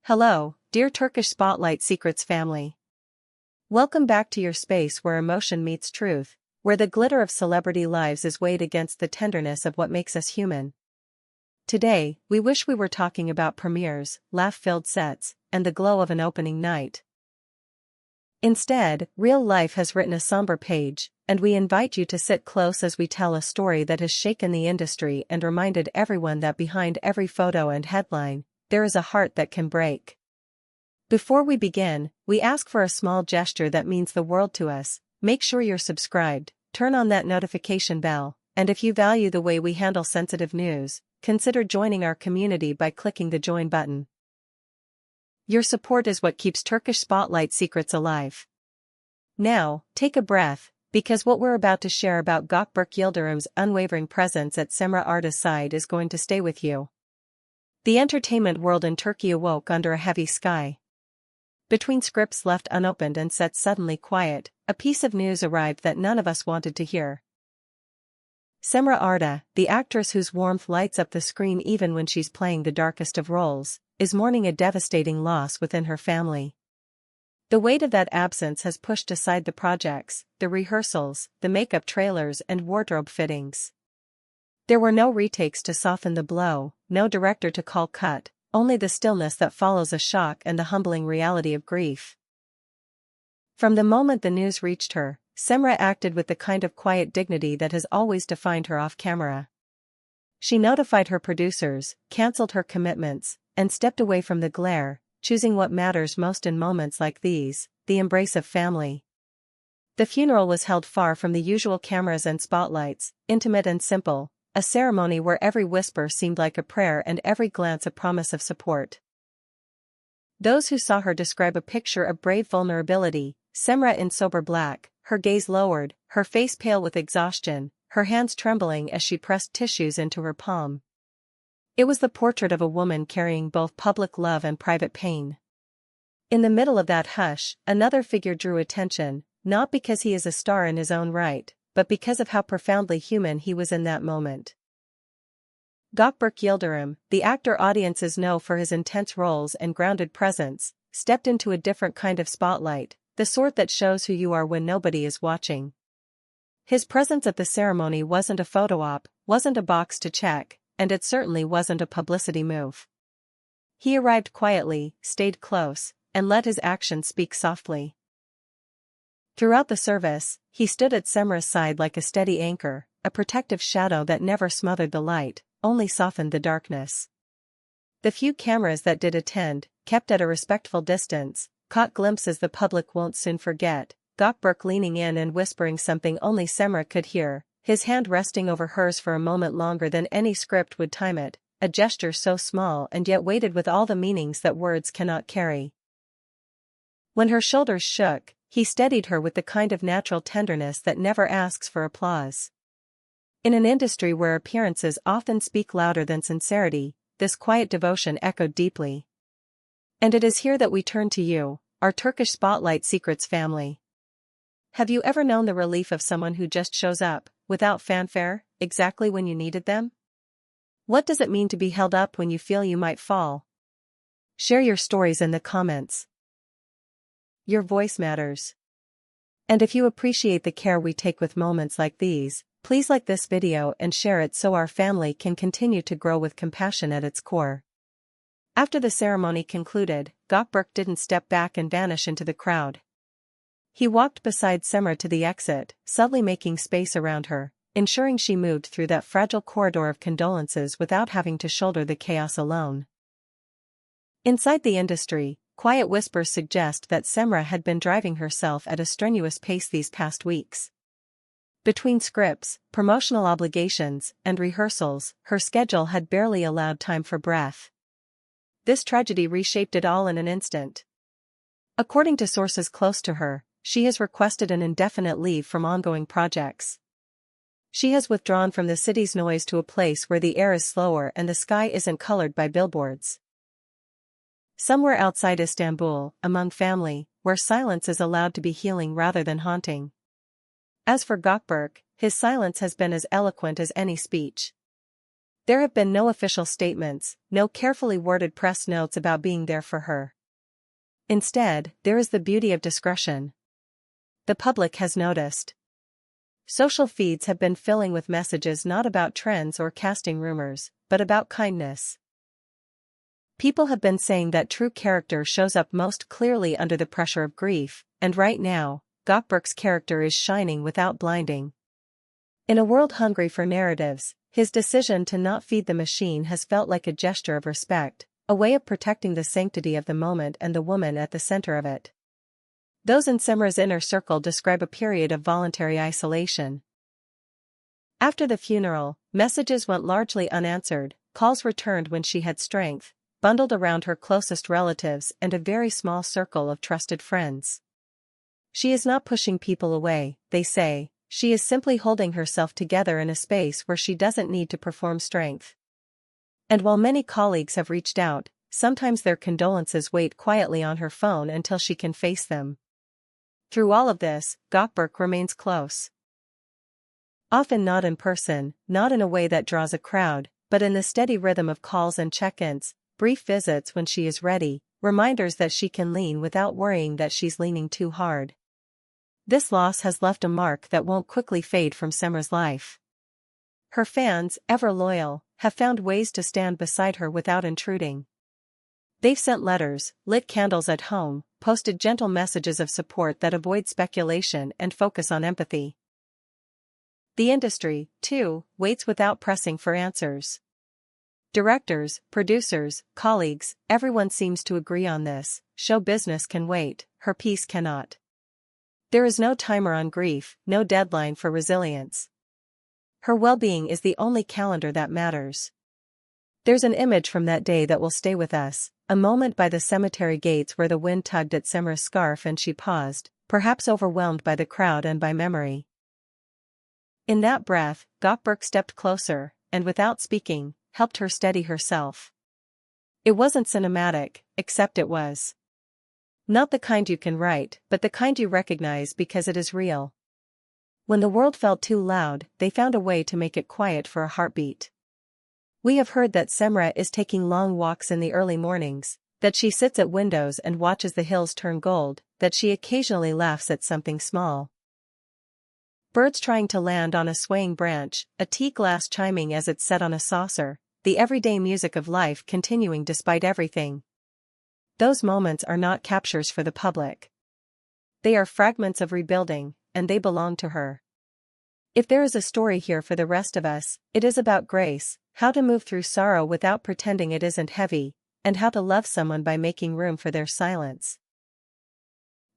Hello, dear Turkish Spotlight Secrets family. Welcome back to your space where emotion meets truth, where the glitter of celebrity lives is weighed against the tenderness of what makes us human. Today, we wish we were talking about premieres, laugh-filled sets, and the glow of an opening night. Instead, real life has written a somber page, and we invite you to sit close as we tell a story that has shaken the industry and reminded everyone that behind every photo and headline, there is a heart that can break. Before we begin, we ask for a small gesture that means the world to us. Make sure you're subscribed, turn on that notification bell, and if you value the way we handle sensitive news, consider joining our community by clicking the join button. Your support is what keeps Turkish Spotlight Secrets alive. Now, take a breath, because what we're about to share about Gökberk Yıldırım's unwavering presence at Cemre Arda's side is going to stay with you. The entertainment world in Turkey awoke under a heavy sky. Between scripts left unopened and sets suddenly quiet, a piece of news arrived that none of us wanted to hear. Cemre Arda, the actress whose warmth lights up the screen even when she's playing the darkest of roles, is mourning a devastating loss within her family. The weight of that absence has pushed aside the projects, the rehearsals, the makeup trailers and wardrobe fittings. There were no retakes to soften the blow, no director to call cut, only the stillness that follows a shock and the humbling reality of grief. From the moment the news reached her, Cemre acted with the kind of quiet dignity that has always defined her off-camera. She notified her producers, cancelled her commitments, and stepped away from the glare, choosing what matters most in moments like these, the embrace of family. The funeral was held far from the usual cameras and spotlights, intimate and simple. A ceremony where every whisper seemed like a prayer and every glance a promise of support. Those who saw her describe a picture of brave vulnerability, Cemre in sober black, her gaze lowered, her face pale with exhaustion, her hands trembling as she pressed tissues into her palm. It was the portrait of a woman carrying both public love and private pain. In the middle of that hush, another figure drew attention, not because he is a star in his own right, but because of how profoundly human he was in that moment. Gökberk Yıldırım, the actor audiences know for his intense roles and grounded presence, stepped into a different kind of spotlight, the sort that shows who you are when nobody is watching. His presence at the ceremony wasn't a photo op, wasn't a box to check, and it certainly wasn't a publicity move. He arrived quietly, stayed close, and let his actions speak softly. Throughout the service, he stood at Cemre's side like a steady anchor, a protective shadow that never smothered the light, only softened the darkness. The few cameras that did attend, kept at a respectful distance, caught glimpses the public won't soon forget, Gökberk leaning in and whispering something only Cemre could hear, his hand resting over hers for a moment longer than any script would time it, a gesture so small and yet weighted with all the meanings that words cannot carry. When her shoulders shook, he steadied her with the kind of natural tenderness that never asks for applause. In an industry where appearances often speak louder than sincerity, this quiet devotion echoed deeply. And it is here that we turn to you, our Turkish Spotlight Secrets family. Have you ever known the relief of someone who just shows up, without fanfare, exactly when you needed them? What does it mean to be held up when you feel you might fall? Share your stories in the comments. Your voice matters. And if you appreciate the care we take with moments like these, please like this video and share it so our family can continue to grow with compassion at its core. After the ceremony concluded, Gökberk didn't step back and vanish into the crowd. He walked beside Cemre to the exit, subtly making space around her, ensuring she moved through that fragile corridor of condolences without having to shoulder the chaos alone. Inside the industry, quiet whispers suggest that Cemre had been driving herself at a strenuous pace these past weeks. Between scripts, promotional obligations, and rehearsals, her schedule had barely allowed time for breath. This tragedy reshaped it all in an instant. According to sources close to her, she has requested an indefinite leave from ongoing projects. She has withdrawn from the city's noise to a place where the air is slower and the sky isn't colored by billboards. Somewhere outside Istanbul, among family, where silence is allowed to be healing rather than haunting. As for Gökberk, his silence has been as eloquent as any speech. There have been no official statements, no carefully worded press notes about being there for her. Instead, there is the beauty of discretion. The public has noticed. Social feeds have been filling with messages not about trends or casting rumors, but about kindness. People have been saying that true character shows up most clearly under the pressure of grief, and right now, Gökberk's character is shining without blinding. In a world hungry for narratives, his decision to not feed the machine has felt like a gesture of respect, a way of protecting the sanctity of the moment and the woman at the center of it. Those in Cemre's inner circle describe a period of voluntary isolation. After the funeral, messages went largely unanswered, calls returned when she had strength, bundled around her closest relatives and a very small circle of trusted friends. She is not pushing people away, they say, she is simply holding herself together in a space where she doesn't need to perform strength. And while many colleagues have reached out, sometimes their condolences wait quietly on her phone until she can face them. Through all of this, Gökberk remains close. Often not in person, not in a way that draws a crowd, but in the steady rhythm of calls and check-ins, brief visits when she is ready, reminders that she can lean without worrying that she's leaning too hard. This loss has left a mark that won't quickly fade from Cemre's life. Her fans, ever loyal, have found ways to stand beside her without intruding. They've sent letters, lit candles at home, posted gentle messages of support that avoid speculation and focus on empathy. The industry, too, waits without pressing for answers. Directors, producers, colleagues, everyone seems to agree on this: show business can wait, her piece cannot. There is no timer on grief, no deadline for resilience. Her well-being is the only calendar that matters. There's an image from that day that will stay with us, a moment by the cemetery gates where the wind tugged at Cemre's scarf and she paused, perhaps overwhelmed by the crowd and by memory. In that breath, Gökberk stepped closer, and without speaking, helped her steady herself. It wasn't cinematic, except it was. Not the kind you can write, but the kind you recognize because it is real. When the world felt too loud, they found a way to make it quiet for a heartbeat. We have heard that Cemre is taking long walks in the early mornings, that she sits at windows and watches the hills turn gold, that she occasionally laughs at something small. Birds trying to land on a swaying branch, a tea glass chiming as it's set on a saucer, the everyday music of life continuing despite everything. Those moments are not captures for the public. They are fragments of rebuilding, and they belong to her. If there is a story here for the rest of us, it is about grace, how to move through sorrow without pretending it isn't heavy, and how to love someone by making room for their silence.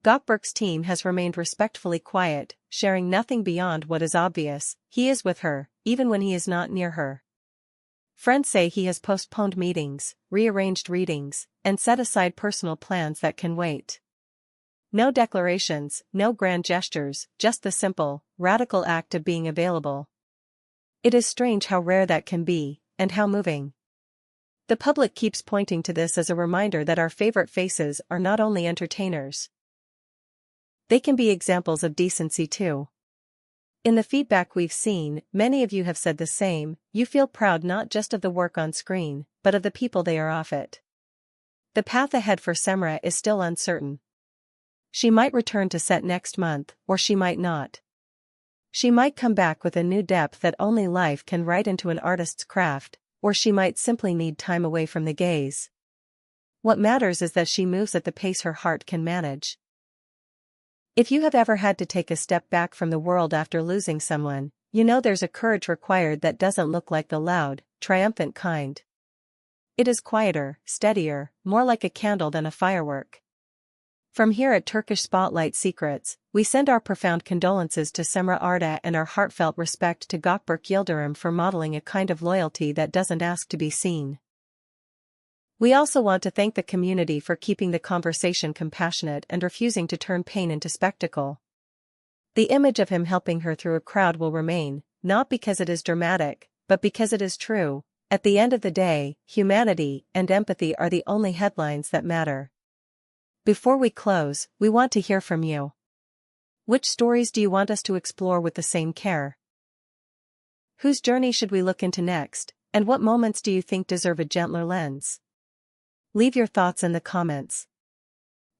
Gökberk's team has remained respectfully quiet, sharing nothing beyond what is obvious: he is with her, even when he is not near her. Friends say he has postponed meetings, rearranged readings, and set aside personal plans that can wait. No declarations, no grand gestures, just the simple, radical act of being available. It is strange how rare that can be, and how moving. The public keeps pointing to this as a reminder that our favorite faces are not only entertainers. They can be examples of decency too. In the feedback we've seen, many of you have said the same: you feel proud not just of the work on screen, but of the people they are off it. The path ahead for Cemre is still uncertain. She might return to set next month, or she might not. She might come back with a new depth that only life can write into an artist's craft, or she might simply need time away from the gaze. What matters is that she moves at the pace her heart can manage. If you have ever had to take a step back from the world after losing someone, you know there's a courage required that doesn't look like the loud, triumphant kind. It is quieter, steadier, more like a candle than a firework. From here at Turkish Spotlight Secrets, we send our profound condolences to Cemre Arda and our heartfelt respect to Gökberk Yıldırım for modeling a kind of loyalty that doesn't ask to be seen. We also want to thank the community for keeping the conversation compassionate and refusing to turn pain into spectacle. The image of him helping her through a crowd will remain, not because it is dramatic, but because it is true. At the end of the day, humanity and empathy are the only headlines that matter. Before we close, we want to hear from you. Which stories do you want us to explore with the same care? Whose journey should we look into next? And what moments do you think deserve a gentler lens? Leave your thoughts in the comments.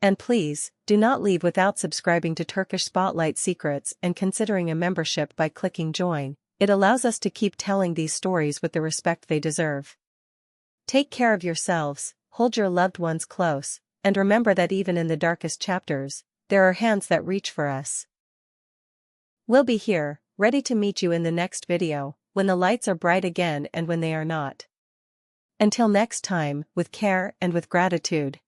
And please, do not leave without subscribing to Turkish Spotlight Secrets and considering a membership by clicking join. It allows us to keep telling these stories with the respect they deserve. Take care of yourselves, hold your loved ones close, and remember that even in the darkest chapters, there are hands that reach for us. We'll be here, ready to meet you in the next video, when the lights are bright again and when they are not. Until next time, with care and with gratitude.